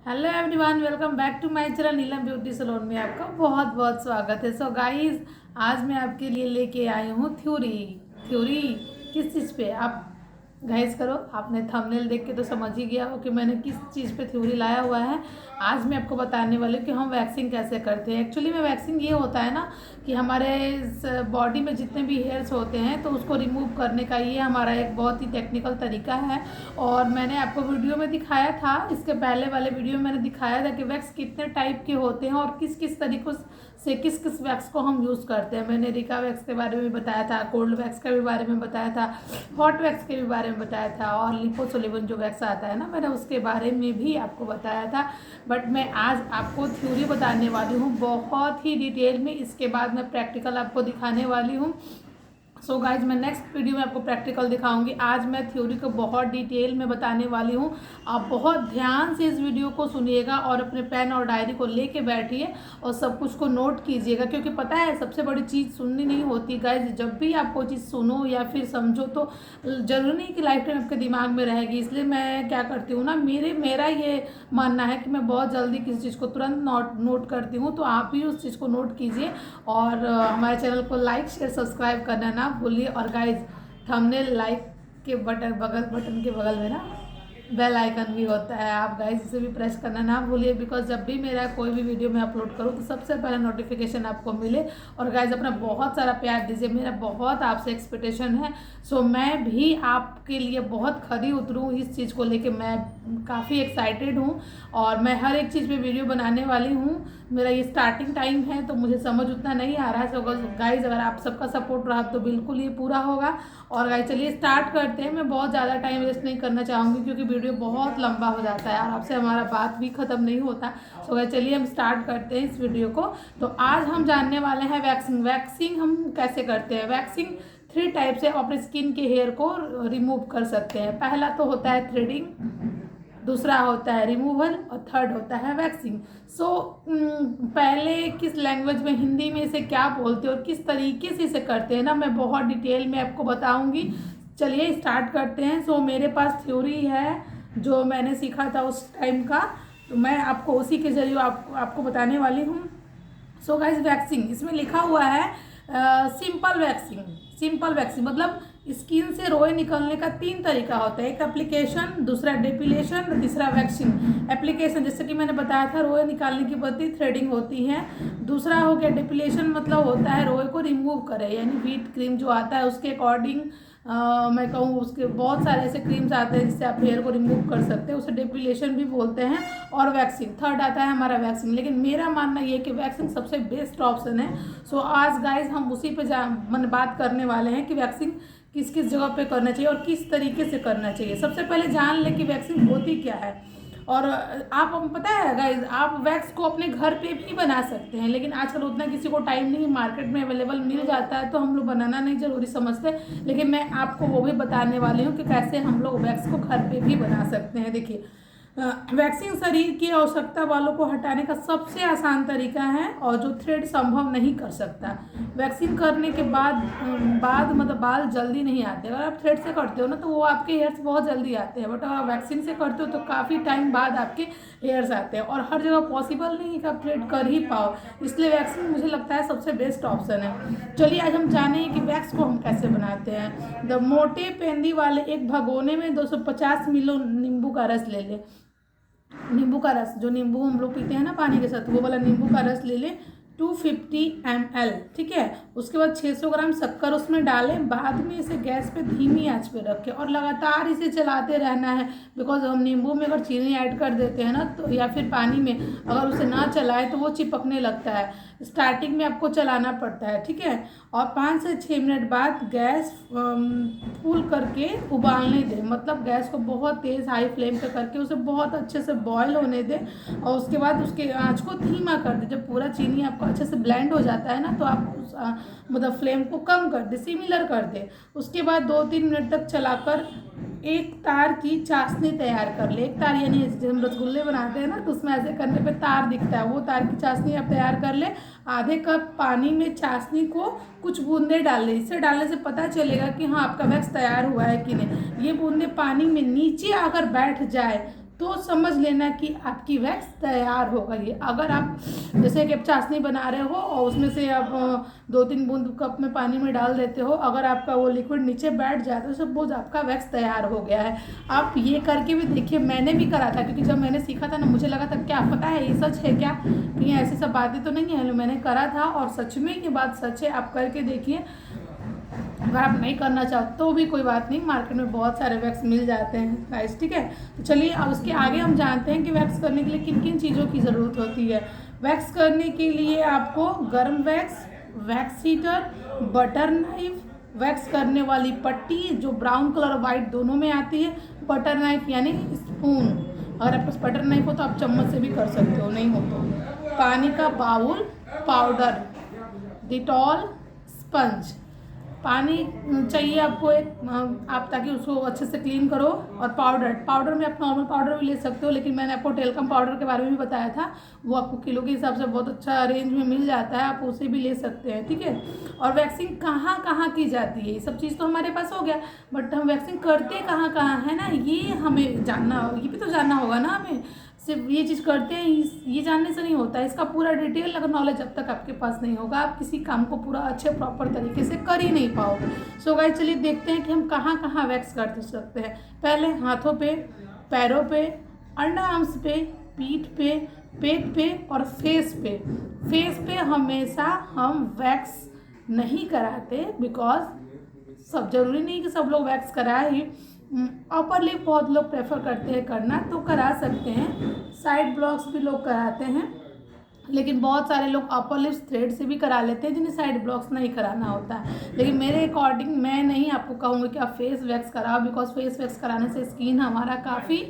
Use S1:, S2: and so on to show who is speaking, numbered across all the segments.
S1: Hello everyone, welcome back to my channel Neelam beauty salon में आपका बहुत बहुत स्वागत है। सो गाइस, आज मैं आपके लिए लेके आई हूँ थ्योरी। थ्योरी किस चीज़ पे? आप गाइस करो, आपने थंबनेल देख के तो समझ ही गया हो कि मैंने किस चीज़ पे थ्योरी लाया हुआ है। आज मैं आपको बताने वाली हूँ कि हम वैक्सिंग कैसे करते हैं। एक्चुअली में वैक्सिंग ये होता है ना कि हमारे बॉडी में जितने भी हेयर्स होते हैं तो उसको रिमूव करने का ये हमारा एक बहुत ही टेक्निकल तरीका है। और मैंने आपको वीडियो में दिखाया था, इसके पहले वाले वीडियो में मैंने दिखाया था कि वैक्स कितने टाइप के होते हैं और किस किस तरीक़ों से किस किस वैक्स को हम यूज़ करते हैं। मैंने रिका वैक्स के बारे में बताया था, कोल्ड वैक्स के भी बारे में बताया था, हॉट वैक्स के भी बारे में बताया था, और लिपोसोलिबन जो वैक्स आता है ना, मैंने उसके बारे में भी आपको बताया था। बट मैं आज आपको थ्योरी बताने वाली हूँ बहुत ही डिटेल में। इसके बाद मैं प्रैक्टिकल आपको दिखाने वाली हूँ। सो गाइज, मैं नेक्स्ट वीडियो में आपको प्रैक्टिकल दिखाऊंगी। आज मैं थ्योरी को बहुत डिटेल में बताने वाली हूँ। आप बहुत ध्यान से इस वीडियो को सुनिएगा और अपने पेन और डायरी को लेके बैठिए और सब कुछ को नोट कीजिएगा, क्योंकि पता है सबसे बड़ी चीज़ सुननी नहीं होती गाइज। जब भी आप कोई चीज़ सुनो या फिर समझो तो ज़रूरी नहीं कि लाइफ टाइम आपके दिमाग में रहेगी। इसलिए मैं क्या करती हूँ ना, मेरा ये मानना है कि मैं बहुत जल्दी किसी चीज़ को तुरंत नोट करती हूँ। तो आप भी उस चीज़ को नोट कीजिए और हमारे चैनल को लाइक शेयर सब्सक्राइब करना ना भूलिए। और गाइज, थंबनेल लाइक के बटन के बगल में ना बेल आइकन भी होता है, आप गाइज इसे भी प्रेस करना ना भूलिए, बिकॉज जब भी मेरा कोई भी वीडियो मैं अपलोड करूँ तो सबसे पहले नोटिफिकेशन आपको मिले। और गाइज, अपना बहुत सारा प्यार दीजिए, मेरा बहुत आपसे एक्सपेक्टेशन है। सो मैं भी आपके लिए बहुत खरी उतरूँ इस चीज़ को लेके। मैं काफ़ी एक्साइटेड हूँ और मैं हर एक चीज़ पे वीडियो बनाने वाली हूँ। मेरा ये स्टार्टिंग टाइम है तो मुझे समझ उतना नहीं आ रहा है। सो गाइज, अगर आप सबका सपोर्ट रहा तो बिल्कुल ये पूरा होगा। और गाइज चलिए स्टार्ट करते हैं। मैं बहुत ज़्यादा टाइम वेस्ट नहीं करना चाहूँगी क्योंकि वीडियो बहुत लंबा हो जाता है और आपसे हमारा बात भी ख़त्म नहीं होता। सो गाइज चलिए हम स्टार्ट करते हैं इस वीडियो को। तो आज हम जानने वाले हैं वैक्सिंग। वैक्सिंग हम कैसे करते हैं? वैक्सिंग 3 टाइप से अपने स्किन के हेयर को रिमूव कर सकते हैं। पहला तो होता है थ्रेडिंग, दूसरा होता है रिमूवल और थर्ड होता है वैक्सिंग। सो पहले किस लैंग्वेज में, हिंदी में इसे क्या बोलते हैं और किस तरीके से इसे करते हैं ना, मैं बहुत डिटेल में आपको बताऊंगी। चलिए स्टार्ट करते हैं। सो मेरे पास थ्योरी है जो मैंने सीखा था उस टाइम का, तो मैं आपको उसी के जरिए आपको बताने वाली हूँ। सो गाइस, वैक्सिंग इसमें लिखा हुआ है सिंपल वैक्सिंग। सिंपल वैक्सिंग मतलब स्किन से रोए निकलने का 3 तरीका होता है। एक एप्लीकेशन, दूसरा डेपिलेशन, तीसरा वैक्सिंग। एप्लीकेशन जैसे कि मैंने बताया था, रोए निकालने की बदली थ्रेडिंग होती है। दूसरा हो गया डेपिलेशन, मतलब होता है रोए को रिमूव करे, यानी व्हीट क्रीम जो आता है उसके अकॉर्डिंग मैं कहूँ उसके बहुत सारे ऐसे क्रीम्स आते हैं जिससे आप हेयर को रिमूव कर सकते हैं, उसे डेपिलेशन भी बोलते हैं। और वैक्सिंग थर्ड आता है हमारा वैक्सिंग। लेकिन मेरा मानना ये है कि वैक्सिंग सबसे बेस्ट ऑप्शन है। सो आज गाइज हम उसी पे बात करने वाले हैं कि वैक्सिंग किस किस जगह पे करना चाहिए और किस तरीके से करना चाहिए। सबसे पहले जान लें कि वैक्सिंग होती क्या है। और आप, हम पता है गाइज, आप वैक्स को अपने घर पे भी बना सकते हैं, लेकिन आजकल उतना किसी को टाइम नहीं, मार्केट में अवेलेबल मिल जाता है तो हम लोग बनाना नहीं ज़रूरी समझते। लेकिन मैं आपको वो भी बताने वाली हूँ कि कैसे हम लोग वैक्स को घर पे भी बना सकते हैं। देखिए, वैक्सिंग शरीर की आवश्यकता वालों को हटाने का सबसे आसान तरीका है और जो थ्रेड संभव नहीं कर सकता। वैक्सिंग करने के बाद मतलब बाल जल्दी नहीं आते। अगर आप थ्रेड से करते हो ना तो वो आपके हेयर्स बहुत जल्दी आते हैं, बट अगर वैक्सिंग से करते हो तो काफ़ी टाइम बाद आपके हेयर्स आते हैं और हर जगह पॉसिबल नहीं है कि आप थ्रेड कर ही पाओ। इसलिए वैक्सिंग मुझे लगता है सबसे बेस्ट ऑप्शन है। चलिए आज हम जाने कि वैक्स को हम कैसे बनाते हैं। द मोटे पेंदी वाले एक भगोने में 250 मिली नींबू का रस ले लें। नींबू का रस, जो नींबू हम लोग पीते हैं ना पानी के साथ, वो वाला नींबू का रस ले लें 250 ml। ठीक है, उसके बाद 600 ग्राम शक्कर उसमें डालें। बाद में इसे गैस पे धीमी आंच पे रखें और लगातार इसे चलाते रहना है। बिकॉज हम नींबू में अगर चीनी ऐड कर देते हैं ना तो, या फिर पानी में अगर उसे ना चलाए तो वो चिपकने लगता है। स्टार्टिंग में आपको चलाना पड़ता है, ठीक है। और 5 से 6 मिनट बाद गैस फुल करके उबालने दें, मतलब गैस को बहुत तेज़ हाई फ्लेम पे करके उसे बहुत अच्छे से बॉयल होने दें। और उसके बाद उसके आँच को धीमा कर दें। जब पूरा चीनी आपका अच्छे से ब्लेंड हो जाता है ना तो आप उस मतलब फ्लेम को कम कर दें, सिमिलर कर दें। उसके बाद 2-3 मिनट तक चलाकर एक तार की चाशनी तैयार कर ले। एक तार यानी जैसे हम रसगुल्ले बनाते हैं ना तो उसमें ऐसे करने पे तार दिखता है, वो तार की चाशनी आप तैयार कर ले। आधे कप पानी में चाशनी को कुछ बूंदे डाल ले। इसे डालने से पता चलेगा कि हाँ आपका वैक्स तैयार हुआ है कि नहीं। ये बूंदे पानी में नीचे अगर बैठ जाए तो समझ लेना कि आपकी वैक्स तैयार हो गई है। अगर आप जैसे कि आप चाशनी बना रहे हो और उसमें से आप 2-3 बूंद कप में पानी में डाल देते हो, अगर आपका वो लिक्विड नीचे बैठ जाए तो सपोज आपका वैक्स तैयार हो गया है। आप ये करके भी देखिए, मैंने भी करा था, क्योंकि जब मैंने सीखा था ना मुझे लगा था क्या पता है ये सच है क्या, कहीं ऐसी सब बातें तो नहीं है। मैंने करा था और सच में ये बात सच है। आप करके देखिए। अगर आप नहीं करना चाहते तो भी कोई बात नहीं, मार्केट में बहुत सारे वैक्स मिल जाते हैं गाइस, ठीक है। तो चलिए अब उसके आगे हम जानते हैं कि वैक्स करने के लिए किन किन चीज़ों की ज़रूरत होती है। वैक्स करने के लिए आपको गर्म wax, wax heater, butter knife, wax करने वाली पट्टी जो ब्राउन कलर और वाइट दोनों में आती है, बटर नाइफ यानी स्पून, अगर आपके पास बटर नाइफ हो तो आप चम्मच से भी कर सकते हो, नहीं हो तो पानी का बाउल, पाउडर, डिटॉल, स्पंज। पानी चाहिए आपको एक, आप ताकि उसको अच्छे से क्लीन करो। और पाउडर में आप नॉर्मल पाउडर भी ले सकते हो, लेकिन मैंने आपको टेल्कम पाउडर के बारे में भी बताया था, वो आपको किलो के हिसाब से बहुत अच्छा रेंज में मिल जाता है, आप उसे भी ले सकते हैं, ठीक है। और वैक्सिंग कहाँ कहाँ की जाती है, ये सब चीज़ तो हमारे पास हो गया, बट हम वैक्सिंग करते कहाँ कहाँ है ना, ये हमें जानना, ये भी तो जानना होगा ना हमें। सिर्फ ये चीज़ करते हैं ये जानने से नहीं होता है, इसका पूरा डिटेल अगर नॉलेज जब तक आपके पास नहीं होगा आप किसी काम को पूरा अच्छे प्रॉपर तरीके से कर ही नहीं पाओगे। सो गाइस चलिए देखते हैं कि हम कहाँ कहाँ वैक्स कर सकते हैं। पहले हाथों पे, पैरों पे, अंडर आर्म्स पे, पीठ पे, पेट पे और फेस पे। फेस पे हमेशा हम वैक्स नहीं कराते, बिकॉज सब जरूरी नहीं कि सब लोग वैक्स कराए ही। अपर लिप बहुत लोग प्रेफर करते हैं करना, तो करा सकते हैं। साइड ब्लॉक्स भी लोग कराते हैं, लेकिन बहुत सारे लोग अपर लिप्स थ्रेड से भी करा लेते हैं जिन्हें साइड ब्लॉक्स नहीं कराना होता है। लेकिन मेरे अकॉर्डिंग मैं नहीं आपको कहूँगी कि आप फेस वैक्स कराओ, बिकॉज फेस वैक्स कराने से स्किन हमारा काफ़ी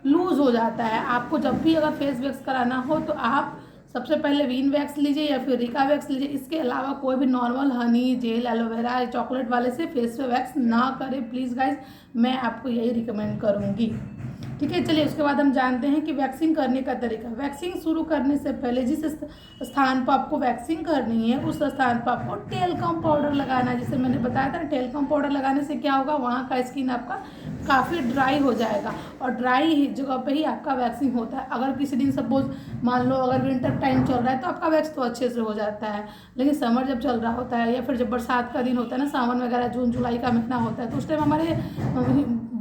S1: लूज हो जाता है। आपको जब भी अगर फेस वैक्स कराना हो तो आप सबसे पहले वीन वैक्स लीजिए या फिर रिका वैक्स लीजिए। इसके अलावा कोई भी normal honey, gel, aloe vera, chocolate वाले से फेस पे वैक्स ना करें प्लीज़ गाइज, मैं आपको यही रिकमेंड करूँगी, ठीक है। चलिए उसके बाद हम जानते हैं कि वैक्सिंग करने का तरीका। वैक्सिंग शुरू करने से पहले जिस स्थान पर आपको वैक्सिंग करनी है उस स्थान पर आपको टेल्कम पाउडर लगाना है। जैसे मैंने बताया था, टेल्कम पाउडर लगाने से क्या होगा, वहाँ का स्किन आपका काफ़ी ड्राई हो जाएगा और ड्राई जगह पे ही आपका वैक्सिंग होता है। अगर किसी दिन सपोज मान लो अगर विंटर टाइम चल रहा है तो आपका वैक्स तो अच्छे से हो जाता है, लेकिन समर जब चल रहा होता है या फिर जब बरसात का दिन होता है ना, सावन वगैरह, जून जुलाई का महीना होता है, तो उस टाइम हमारे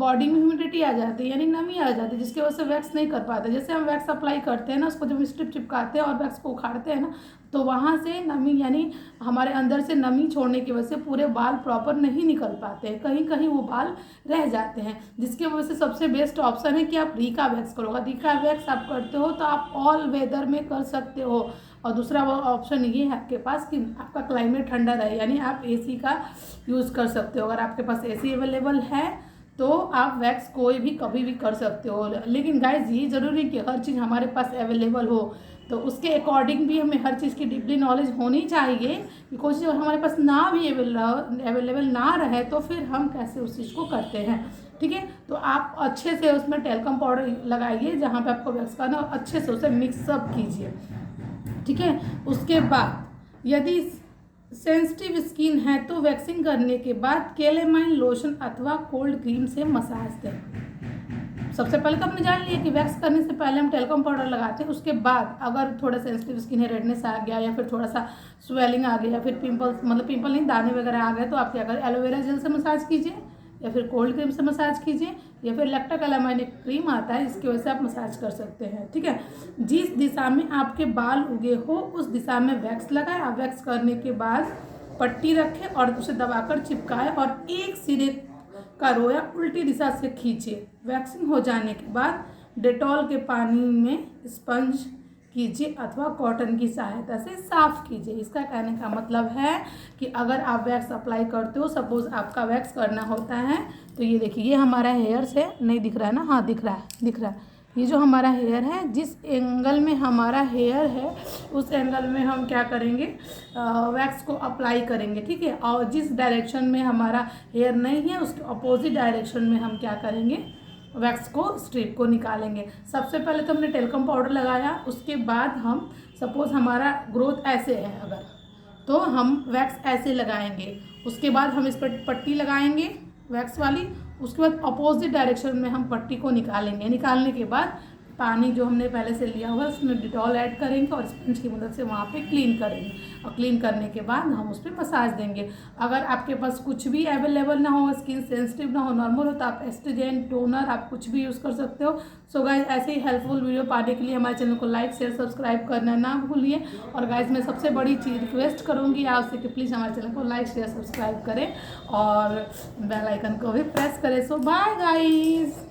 S1: बॉडी में ह्यूमिडिटी आ जाती है, यानी नमी आ जाती है, जिसकी वजह से वैक्स नहीं कर पाते। जैसे हम वैक्स अप्लाई करते हैं ना, उसको जब स्ट्रिप चिपकाते हैं और वैक्स को उखाड़ते हैं ना, तो वहाँ से नमी यानी हमारे अंदर से नमी छोड़ने की वजह से पूरे बाल प्रॉपर नहीं निकल पाते हैं, कहीं कहीं वो बाल रह जाते हैं, जिसकी वजह से सबसे बेस्ट ऑप्शन है कि आप रिका वैक्स करो। अगर रिका वैक्स आप करते हो तो आप ऑल वेदर में कर सकते हो। और दूसरा वो ऑप्शन ये है आपके पास कि आपका क्लाइमेट ठंडा रहे, यानी आप एसी का यूज़ कर सकते हो। अगर आपके पास एसी अवेलेबल है तो आप वैक्स कोई भी कभी भी कर सकते हो। लेकिन गाइज ये ज़रूरी कि हर चीज़ हमारे पास अवेलेबल हो, तो उसके अकॉर्डिंग भी हमें हर चीज़ की डीपली नॉलेज होनी चाहिए कि कोई चीज़ हमारे पास ना भी अवेलेबल ना रहे तो फिर हम कैसे उस चीज़ को करते हैं, ठीक है। तो आप अच्छे से उसमें टेल्कम पाउडर लगाइए जहाँ पे आपको वैक्स करना, और अच्छे से उसे मिक्सअप कीजिए, ठीक है। उसके बाद यदि सेंसिटिव स्किन है तो वैक्सिंग करने के बाद केलेमाइन लोशन अथवा कोल्ड क्रीम से मसाज दें। सबसे पहले तो हमने जान लिया कि वैक्स करने से पहले हम टेल्कम पाउडर लगाते हैं, उसके बाद अगर थोड़ा सेंसिटिव स्किन है, रेडनेस आ गया या फिर थोड़ा सा स्वेलिंग आ गया या फिर पिंपल्स, मतलब पिंपल नहीं, दाने वगैरह आ गए, तो आप क्या करें, एलोवेरा जेल से मसाज कीजिए या फिर कोल्ड क्रीम से मसाज कीजिए या फिर लैक्टोकैलामाइन एक क्रीम आता है, इसकी वजह से आप मसाज कर सकते हैं, ठीक है। जिस दिशा में आपके बाल उगे हो उस दिशा में वैक्स लगाएं। आप वैक्स करने के बाद पट्टी रखें और उसे दबाकर चिपकाएं और एक सिरे का रोया उल्टी दिशा से खींचिए। वैक्सिंग हो जाने के बाद डेटॉल के पानी में स्पंज कीजिए अथवा कॉटन की सहायता से साफ कीजिए। इसका कहने का मतलब है कि अगर आप वैक्स अप्लाई करते हो, सपोज आपका वैक्स करना होता है, तो ये देखिए, ये हमारा हेयर्स है, नहीं दिख रहा है ना, हाँ दिख रहा है, ये जो हमारा हेयर है, जिस एंगल में हमारा हेयर है उस एंगल में हम क्या करेंगे, वैक्स को अप्लाई करेंगे, ठीक है। और जिस डायरेक्शन में हमारा हेयर नहीं है उसके अपोजिट डायरेक्शन में हम क्या करेंगे, वैक्स को, स्ट्रिप को निकालेंगे। सबसे पहले तो हमने टेल्कम पाउडर लगाया, उसके बाद हम सपोज हमारा ग्रोथ ऐसे है अगर, तो हम वैक्स ऐसे लगाएंगे, उसके बाद हम इस पर पट्टी लगाएंगे वैक्स वाली, उसके बाद अपोजिट डायरेक्शन में हम पट्टी को निकालेंगे। निकालने के बाद पानी जो हमने पहले से लिया हुआ है उसमें डिटॉल ऐड करेंगे और स्पंज की मदद से वहाँ पे क्लीन करेंगे, और क्लीन करने के बाद हम उस पर मसाज देंगे। अगर आपके पास कुछ भी अवेलेबल ना हो, स्किन सेंसिटिव ना हो, नॉर्मल हो, तो आप एस्ट्रोजेन टोनर आप कुछ भी यूज़ कर सकते हो। सो गाइज ऐसे ही हेल्पफुल वीडियो पाने के लिए हमारे चैनल को लाइक शेयर सब्सक्राइब करना ना भूलिए। और गाइज मैं सबसे बड़ी चीज़ रिक्वेस्ट करूँगी आपसे कि प्लीज़ हमारे चैनल को लाइक शेयर सब्सक्राइब करें और बेल आइकन को भी प्रेस करें। सो बाय गाइज।